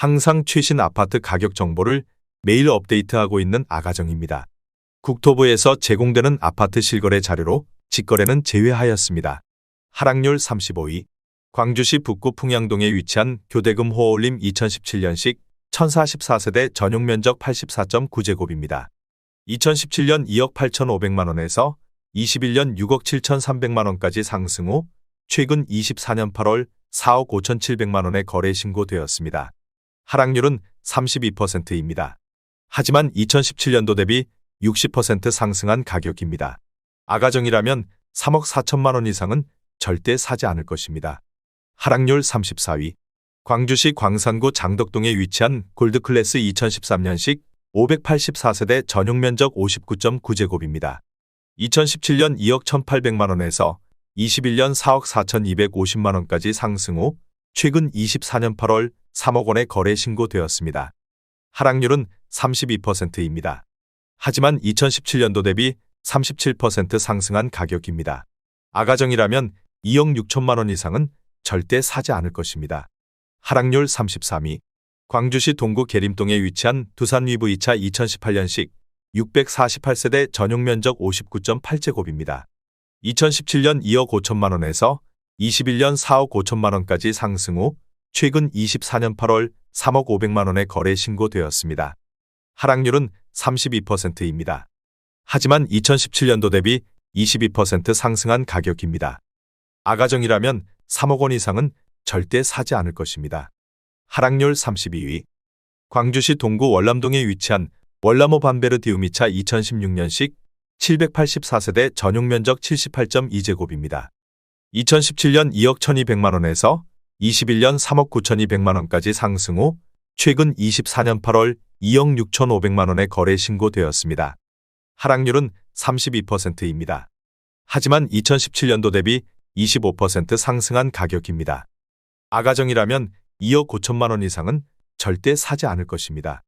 항상 최신 아파트 가격 정보를 매일 업데이트하고 있는 아가정입니다. 국토부에서 제공되는 아파트 실거래 자료로 직거래는 제외하였습니다. 하락률 35위. 광주시 북구 풍양동에 위치한 교대금 호올림 2017년식 1044세대 전용 면적 84.9제곱입니다. 2017년 2억 8,500만 원에서 21년 6억 7,300만 원까지 상승 후 최근 24년 8월 4억 5,700만 원에 거래 신고되었습니다. 하락률은 32%입니다. 하지만 2017년도 대비 60% 상승한 가격입니다. 아가정이라면 3억 4천만 원 이상은 절대 사지 않을 것입니다. 하락률 34위. 광주시 광산구 장덕동에 위치한 골드클래스 2013년식 584세대 전용 면적 59.9제곱입니다. 2017년 2억 1,800만 원에서 21년 4억 4,250만 원까지 상승 후 최근 24년 8월 3억 원에 거래 신고되었습니다. 하락률은 32%입니다. 하지만 2017년도 대비 37% 상승한 가격입니다. 아가정이라면 2억 6천만 원 이상은 절대 사지 않을 것입니다. 하락률 33위. 광주시 동구 계림동에 위치한 두산 위브 2차 2018년식 648세대 전용 면적 59.8제곱입니다. 2017년 2억 5천만 원에서 21년 4억 5천만 원까지 상승 후 최근 24년 8월 3억 500만 원에 거래 신고되었습니다. 하락률은 32%입니다. 하지만 2017년도 대비 22% 상승한 가격입니다. 아가정이라면 3억 원 이상은 절대 사지 않을 것입니다. 하락률 32위. 광주시 동구 월남동에 위치한 월남호 반베르디움 2차 2016년식 784세대 전용 면적 78.2제곱입니다. 2017년 2억 1,200만 원에서 21년 3억 9,200만 원까지 상승 후 최근 24년 8월 2억 6,500만 원에 거래 신고되었습니다. 하락률은 32%입니다. 하지만 2017년도 대비 25% 상승한 가격입니다. 아가정이라면 2억 5천만 원 이상은 절대 사지 않을 것입니다.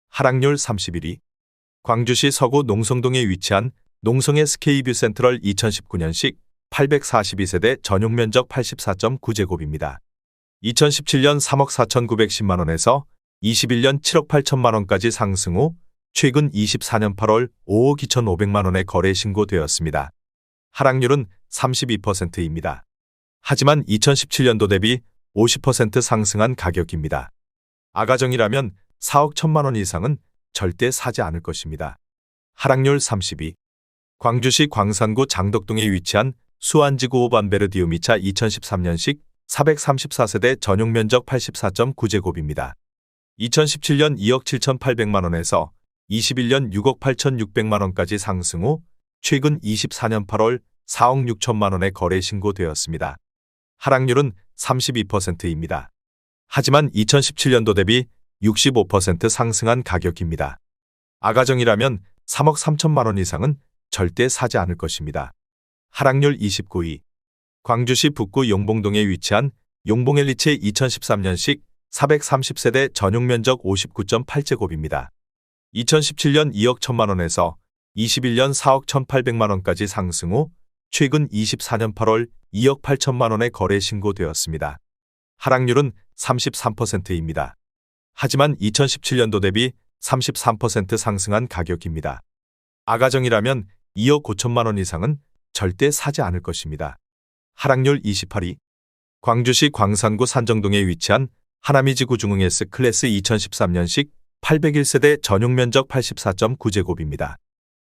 하락률 31위. 광주시 서구 농성동에 위치한 농성의 스케이뷰 센트럴 2019년식 842세대 전용 면적 84.9제곱입니다. 2017년 3억 4,910만 원에서 21년 7억 8천만 원까지 상승 후 최근 24년 8월 5억 2,500만 원에 거래 신고되었습니다. 하락률은 32%입니다. 하지만 2017년도 대비 50% 상승한 가격입니다. 아가정이라면 4억 1천만 원 이상은 절대 사지 않을 것입니다. 하락률 32. 광주시 광산구 장덕동에 위치한 수안지구 오반베르디움 2차 2013년식 434세대 전용 면적 84.9제곱입니다. 2017년 2억 7,800만 원에서 21년 6억 8,600만 원까지 상승 후 최근 24년 8월 4억 6천만 원에 거래 신고되었습니다. 하락률은 32%입니다. 하지만 2017년도 대비 65% 상승한 가격입니다. 아가정이라면 3억 3천만 원 이상은 절대 사지 않을 것입니다. 하락률 29위. 광주시 북구 용봉동에 위치한 용봉엘리체 2013년식 430세대 전용 면적 59.8제곱입니다. 2017년 2억 1천만 원에서 21년 4억 1,800만 원까지 상승 후 최근 24년 8월 2억 8천만 원에 거래 신고되었습니다. 하락률은 33%입니다. 하지만 2017년도 대비 33% 상승한 가격입니다. 아가정이라면 2억 5천만 원 이상은 절대 사지 않을 것입니다. 하락률 28위. 광주시 광산구 산정동에 위치한 하나미지구 중흥 S클래스 2013년식 801세대 전용 면적 84.9제곱입니다.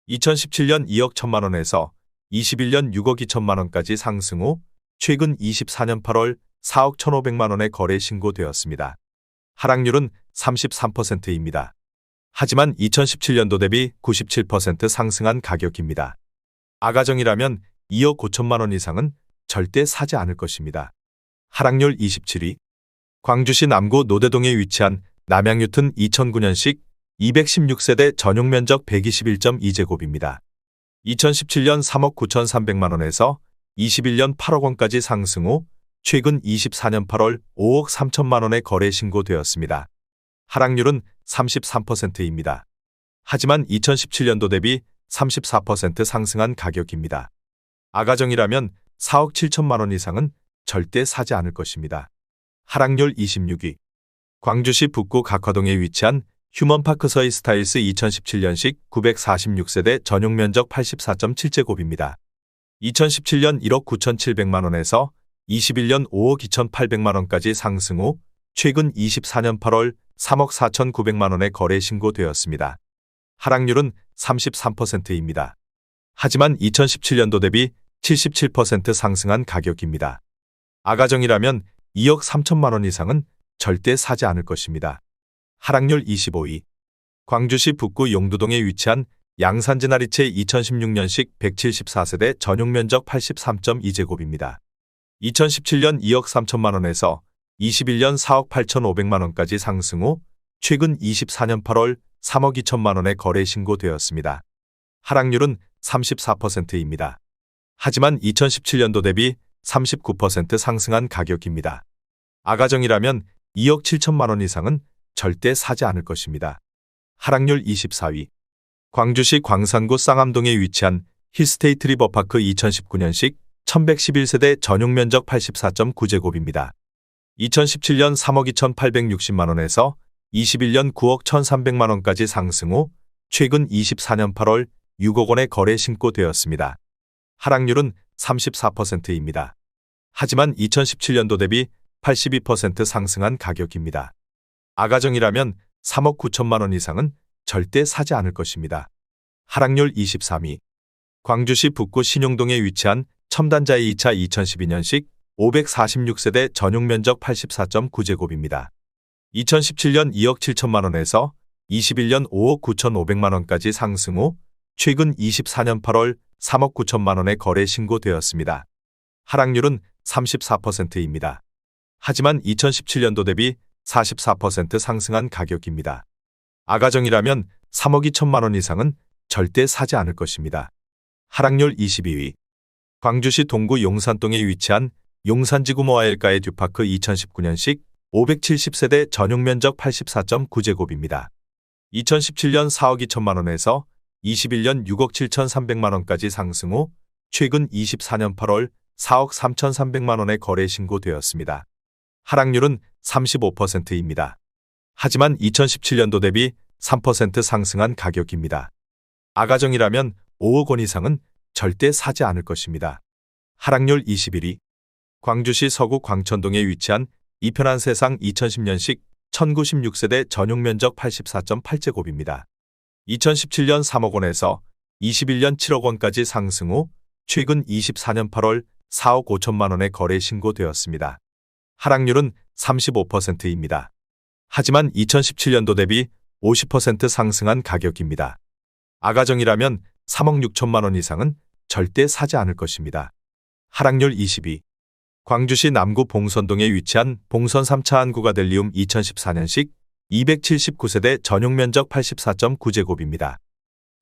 2017년 2억 1천만 원에서 21년 6억 2천만 원까지 상승 후 최근 24년 8월 4억 1,500만 원에 거래 신고되었습니다. 하락률은 33%입니다. 하지만 2017년도 대비 97% 상승한 가격입니다. 아가정이라면 2억 5천만 원 이상은 절대 사지 않을 것입니다. 하락률 27위. 광주시 남구 노대동에 위치한 남양유튼 2009년식 216세대 전용 면적 121.2제곱입니다. 2017년 3억 9,300만 원에서 21년 8억 원까지 상승 후 최근 24년 8월 5억 3천만 원에 거래 신고되었습니다. 하락률은 33%입니다. 하지만 2017년도 대비 34% 상승한 가격입니다. 아가정이라면 4억 7천만 원 이상은 절대 사지 않을 것입니다. 하락률 26위. 광주시 북구 각화동에 위치한 휴먼파크 서이스타일스 2017년식 946세대 전용 면적 84.7제곱입니다. 2017년 1억 9,700만 원에서 21년 5억 2,800만 원까지 상승 후 최근 24년 8월 3억 4,900만 원에 거래 신고되었습니다. 하락률은 33%입니다. 하지만 2017년도 대비 77% 상승한 가격입니다. 아가정이라면 2억 3천만 원 이상은 절대 사지 않을 것입니다. 하락률 25위. 광주시 북구 용두동에 위치한 양산진아리채 2016년식 174세대 전용 면적 83.2제곱입니다. 2017년 2억 3천만 원에서 21년 4억 8,500만 원까지 상승 후 최근 24년 8월 3억 2천만 원에 거래 신고되었습니다. 하락률은 34%입니다. 하지만 2017년도 대비 39% 상승한 가격입니다. 아가정이라면 2억 7천만 원 이상은 절대 사지 않을 것입니다. 하락률 24위. 광주시 광산구 쌍암동에 위치한 힐스테이트 리버파크 2019년식 1111세대 전용 면적 84.9제곱입니다. 2017년 3억 2,860만 원에서 21년 9억 1,300만 원까지 상승 후 최근 24년 8월 6억 원에 거래 신고되었습니다. 하락률은 34%입니다. 하지만 2017년도 대비 82% 상승한 가격입니다. 아가정이라면 3억 9천만 원 이상은 절대 사지 않을 것입니다. 하락률 23위. 광주시 북구 신용동에 위치한 첨단자이 2차 2012년식 546세대 전용 면적 84.9제곱입니다. 2017년 2억 7천만 원에서 21년 5억 9,500만 원까지 상승 후 최근 24년 8월 3억 9천만 원에 거래 신고되었습니다. 하락률은 34%입니다. 하지만 2017년도 대비 44% 상승한 가격입니다. 아가정이라면 3억 2천만 원 이상은 절대 사지 않을 것입니다. 하락률 22위. 광주시 동구 용산동에 위치한 용산지구 모아일가의 듀파크 2019년식 570세대 전용 면적 84.9제곱입니다. 2017년 4억 2천만 원에서 21년 6억 7,300만 원까지 상승 후 최근 24년 8월 4억 3,300만 원에 거래 신고되었습니다. 하락률은 35%입니다. 하지만 2017년도 대비 3% 상승한 가격입니다. 아가정이라면 5억 원 이상은 절대 사지 않을 것입니다. 하락률 21위. 광주시 서구 광천동에 위치한 이편한 세상 2010년식 1096세대 전용 면적 84.8제곱입니다. 2017년 3억 원에서 21년 7억 원까지 상승 후 최근 24년 8월 4억 5천만 원에 거래 신고되었습니다. 하락률은 35%입니다. 하지만 2017년도 대비 50% 상승한 가격입니다. 아가정이라면 3억 6천만 원 이상은 절대 사지 않을 것입니다. 하락률 22. 광주시 남구 봉선동에 위치한 봉선 3차 한국아델리움 2014년식 279세대 전용 면적 84.9제곱입니다.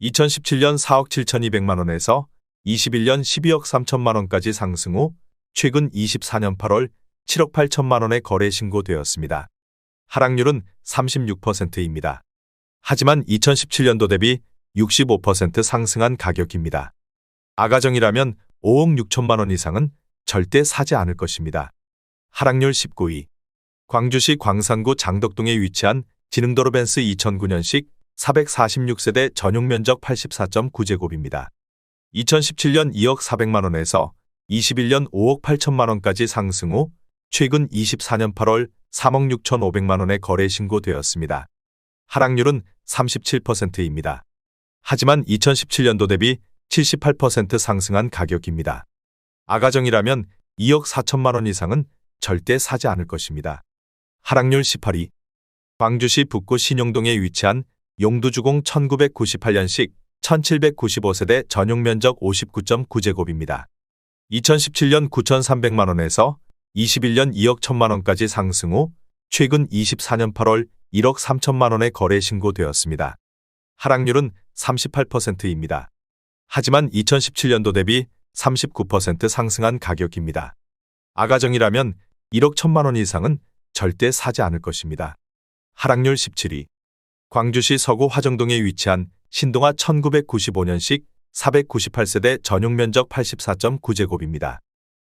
2017년 4억 7,200만 원에서 21년 12억 3천만 원까지 상승 후 최근 24년 8월 7억 8천만 원에 거래 신고되었습니다. 하락률은 36%입니다. 하지만 2017년도 대비 65% 상승한 가격입니다. 아가정이라면 5억 6천만 원 이상은 절대 사지 않을 것입니다. 하락률 19위. 광주시 광산구 장덕동에 위치한 지능도로 벤스 2009년식 446세대 전용 면적 84.9제곱입니다. 2017년 2억 400만 원에서 21년 5억 8천만 원까지 상승 후 최근 24년 8월 3억 6,500만 원에 거래 신고되었습니다. 하락률은 37%입니다. 하지만 2017년도 대비 78% 상승한 가격입니다. 아가정이라면 2억 4천만 원 이상은 절대 사지 않을 것입니다. 하락률 18위. 광주시 북구 신용동에 위치한 용두주공 1998년식 1795세대 전용 면적 59.9제곱입니다. 2017년 9,300만 원에서 21년 2억 1천만 원까지 상승 후 최근 24년 8월 1억 3천만 원에 거래 신고되었습니다. 하락률은 38%입니다. 하지만 2017년도 대비 39% 상승한 가격입니다. 아가정이라면 1억 1천만 원 이상은 절대 사지 않을 것입니다. 하락률 17위. 광주시 서구 화정동에 위치한 신동아 1995년식 498세대 전용 면적 84.9제곱입니다.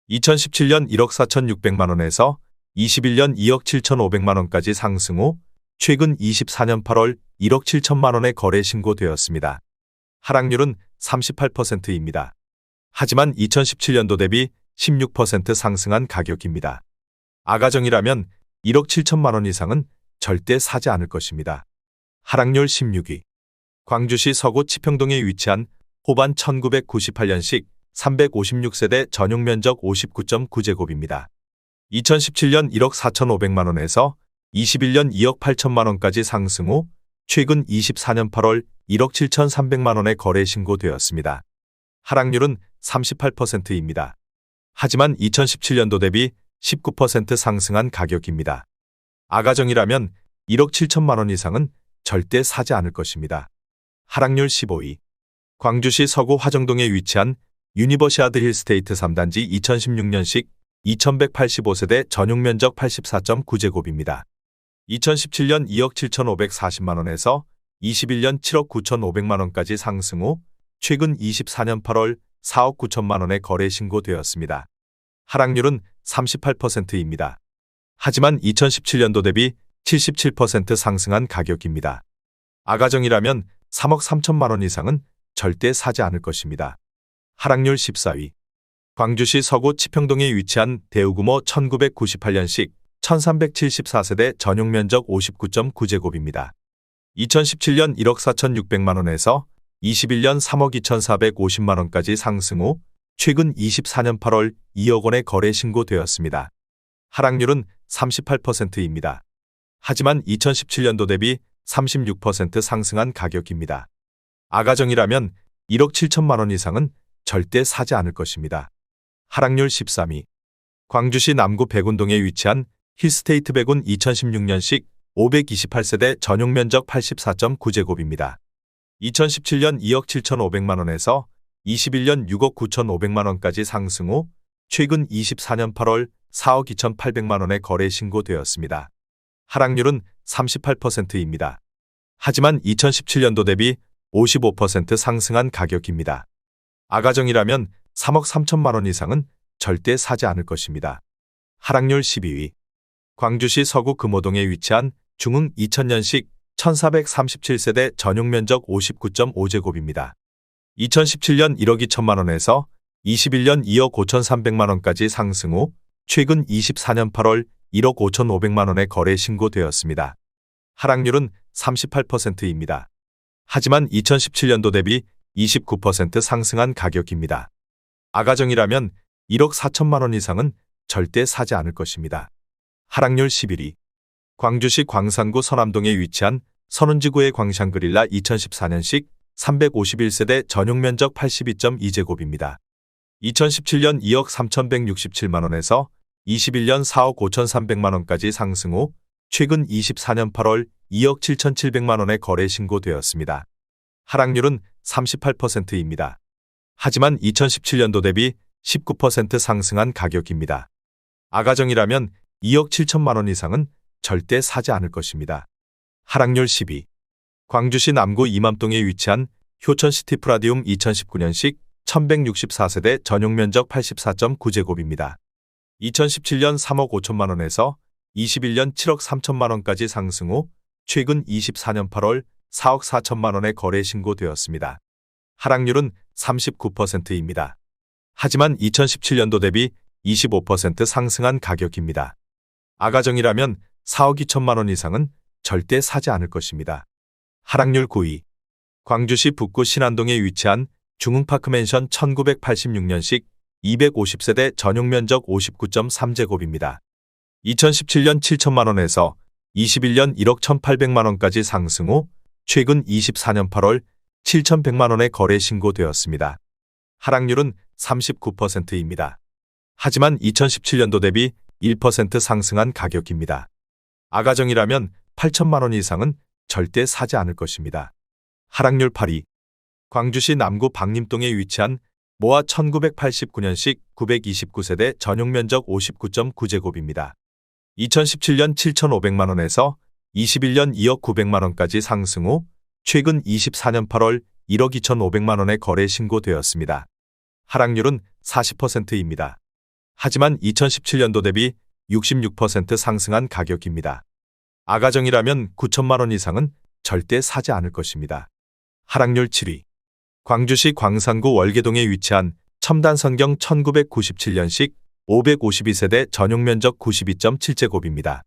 2017년 1억 4,600만 원에서 21년 2억 7,500만 원까지 상승 후 최근 24년 8월 1억 7천만 원의 거래 신고되었습니다. 하락률은 38%입니다. 하지만 2017년도 대비 16% 상승한 가격입니다. 아가정이라면 1억 7천만 원 이상은 절대 사지 않을 것입니다. 하락률 16위. 광주시 서구 치평동에 위치한 호반 1998년식 356세대 전용 면적 59.9제곱입니다. 2017년 1억 4,500만 원에서 21년 2억 8천만 원까지 상승 후 최근 24년 8월 1억 7,300만 원의 거래 신고되었습니다. 하락률은 38%입니다. 하지만 2017년도 대비 19% 상승한 가격입니다. 아가정이라면 1억 7천만 원 이상은 절대 사지 않을 것입니다. 하락률 15위. 광주시 서구 화정동에 위치한 유니버시아드 힐스테이트 3단지 2016년식 2185세대 전용 면적 84.9제곱입니다. 2017년 2억 7,540만 원에서 21년 7억 9,500만 원까지 상승 후 최근 24년 8월 4억 9천만 원의 거래 신고되었습니다. 하락률은 38%입니다. 하지만 2017년도 대비 77% 상승한 가격입니다. 아가정이라면 3억 3천만 원 이상은 절대 사지 않을 것입니다. 하락률 14위. 광주시 서구 치평동에 위치한 대우구모 1998년식 1374세대 전용 면적 59.9제곱입니다. 2017년 1억 4,600만 원에서 21년 3억 2,450만 원까지 상승 후 최근 24년 8월 2억 원의 거래 신고되었습니다. 하락률은 38%입니다. 하지만 2017년도 대비 36% 상승한 가격입니다. 아가정이라면 1억 7천만 원 이상은 절대 사지 않을 것입니다. 하락률 13위. 광주시 남구 백운동에 위치한 힐스테이트 백운 2016년식 528세대 전용 면적 84.9제곱입니다. 2017년 2억 7,500만 원에서 21년 6억 9,500만 원까지 상승 후 최근 24년 8월 4억 2,800만 원의 거래 신고되었습니다. 하락률은 38%입니다. 하지만 2017년도 대비 55% 상승한 가격입니다. 아가정이라면 3억 3천만 원 이상은 절대 사지 않을 것입니다. 하락률 12위. 광주시 서구 금호동에 위치한 중흥 2000년식 1437세대 전용 면적 59.5제곱입니다. 2017년 1억 2천만 원에서 21년 2억 5,300만 원까지 상승 후 최근 24년 8월 1억 5,500만 원의 거래 신고되었습니다. 하락률은 38%입니다. 하지만 2017년도 대비 29% 상승한 가격입니다. 아가정이라면 1억 4천만 원 이상은 절대 사지 않을 것입니다. 하락률 11위. 광주시 광산구 서남동에 위치한 선운지구의 광샹그릴라 2014년식 351세대 전용 면적 82.2제곱입니다. 2017년 2억 3,167만 원에서 21년 4억 5,300만 원까지 상승 후 최근 24년 8월 2억 7,700만 원의 거래 신고되었습니다. 하락률은 38%입니다. 하지만 2017년도 대비 19% 상승한 가격입니다. 아가정이라면 2억 7천만 원 이상은 절대 사지 않을 것입니다. 하락률 10위. 광주시 남구 이맘동에 위치한 효천시티 프라디움 2019년식 1164세대 전용 면적 84.9제곱입니다. 2017년 3억 5천만 원에서 21년 7억 3천만 원까지 상승 후 최근 24년 8월 4억 4천만 원의 거래 신고되었습니다. 하락률은 39%입니다. 하지만 2017년도 대비 25% 상승한 가격입니다. 아가정이라면 4억 2천만 원 이상은 절대 사지 않을 것입니다. 하락률 9위. 광주시 북구 신안동에 위치한 중흥파크맨션 1986년식 250세대 전용 면적 59.3제곱입니다. 2017년 7천만 원에서 21년 1억 1,800만 원까지 상승 후 최근 24년 8월 7,100만 원의 거래 신고되었습니다. 하락률은 39%입니다. 하지만 2017년도 대비 1% 상승한 가격입니다. 아가정이라면 8천만 원 이상은 절대 사지 않을 것입니다. 하락률 8위. 광주시 남구 박림동에 위치한 모아 1989년식 929세대 전용 면적 59.9제곱입니다. 2017년 7,500만 원에서 21년 2억 900만 원까지 상승 후 최근 24년 8월 1억 2,500만 원의 거래 신고되었습니다. 하락률은 40%입니다. 하지만 2017년도 대비 66% 상승한 가격입니다. 아가정이라면 9천만 원 이상은 절대 사지 않을 것입니다. 하락률 7위. 광주시 광산구 월계동에 위치한 첨단선경 1997년식 552세대 전용면적 92.7제곱입니다.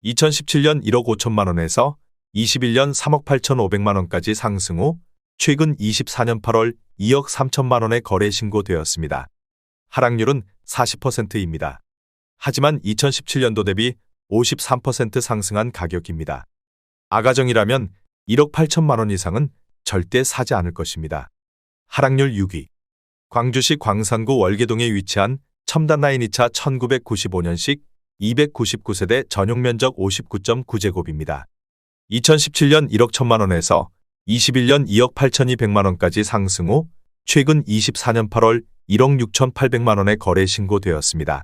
2017년 1억 5천만 원에서 21년 3억 8천5백만 원까지 상승 후 최근 24년 8월 2억 3천만 원에 거래 신고되었습니다. 하락률은 40%입니다. 하지만 2017년도 대비 53% 상승한 가격입니다. 아가정이라면 1억 8천만 원 이상은 절대 사지 않을 것입니다. 하락률 6위. 광주시 광산구 월계동에 위치한 첨단 라인 2차 1995년식 299세대 전용면적 59.9제곱입니다. 2017년 1억 1천만 원에서 21년 2억 8천2백만 원까지 상승 후 최근 24년 8월 1억 6천8백만 원에 거래 신고되었습니다.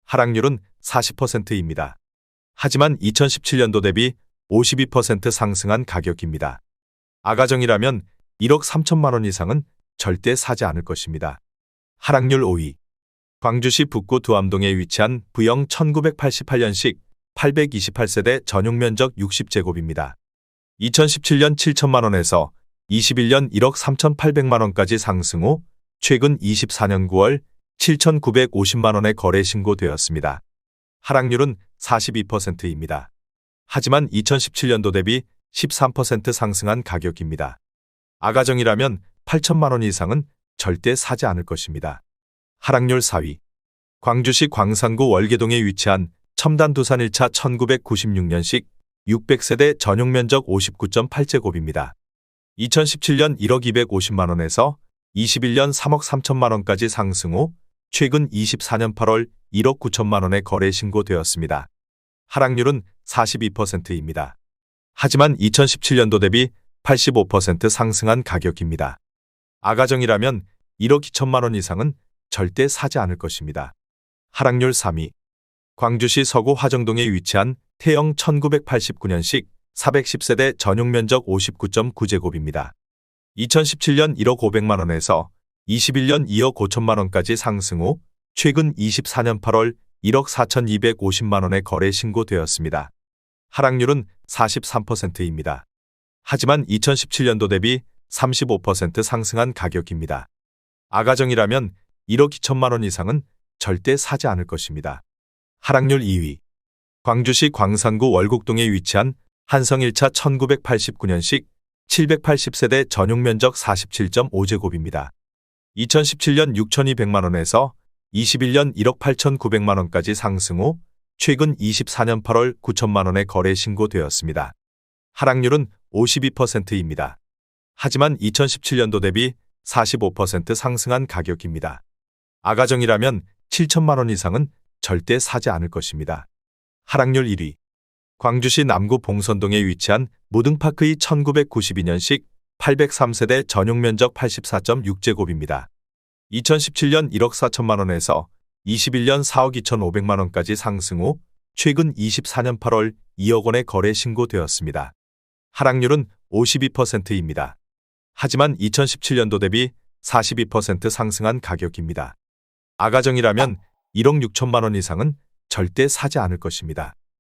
하락률은 40%입니다. 하지만 2017년도 대비 52% 상승한 가격입니다. 아가정이라면 1억 3천만 원 이상은 절대 사지 않을 것입니다. 하락률 5위. 광주시 북구 두암동에 위치한 V형 1988년식 828세대 전용면적 60제곱입니다. 2017년 7천만 원에서 21년 1억 3천8백만 원까지 상승 후 최근 24년 9월 7,950만 원에 거래 신고되었습니다. 하락률은 42%입니다. 하지만 2017년도 대비 13% 상승한 가격입니다. 아가정이라면 8천만 원 이상은 절대 사지 않을 것입니다. 하락률 4위. 광주시 광산구 월계동에 위치한 첨단 두산 1차 1996년식 600세대 전용면적 59.8제곱입니다. 2017년 1억 250만 원에서 21년 3억 3천만 원까지 상승 후 최근 24년 8월 1억 9천만 원에 거래 신고되었습니다. 하락률은 42%입니다. 하지만 2017년도 대비 85% 상승한 가격입니다. 아가정이라면 1억 2천만 원 이상은 절대 사지 않을 것입니다. 하락률 3위. 광주시 서구 화정동에 위치한 태영 1989년식 410세대 전용면적 59.9제곱입니다. 2017년 1억 5백만 원에서 21년 2억 5천만 원까지 상승 후 최근 24년 8월 1억 4,250만 원에 거래 신고되었습니다. 하락률은 43%입니다. 하지만 2017년도 대비 35% 상승한 가격입니다. 아가정이라면 1억 2천만 원 이상은 절대 사지 않을 것입니다. 하락률 2위. 광주시 광산구 월곡동에 위치한 한성 1차 1989년식 780세대 전용면적 47.5제곱입니다. 2017년 6,200만 원에서 21년 1억 8천9백만 원까지 상승 후 최근 24년 8월 9천만 원에 거래 신고되었습니다. 하락률은 52%입니다. 하지만 2017년도 대비 45% 상승한 가격입니다. 아가정이라면 7천만 원 이상은 절대 사지 않을 것입니다. 하락률 1위. 광주시 남구 봉선동에 위치한 무등파크의 1992년식 803세대 전용면적 84.6제곱입니다. 2017년 1억 4천만 원에서 21년 4억 2천5백만 원까지 상승 후 최근 24년 8월 2억 원에 거래 신고되었습니다. 하락률은 52%입니다. 하지만 2017년도 대비 42% 상승한 가격입니다. 아가정이라면 1억 6천만 원 이상은 절대 사지 않을 것입니다.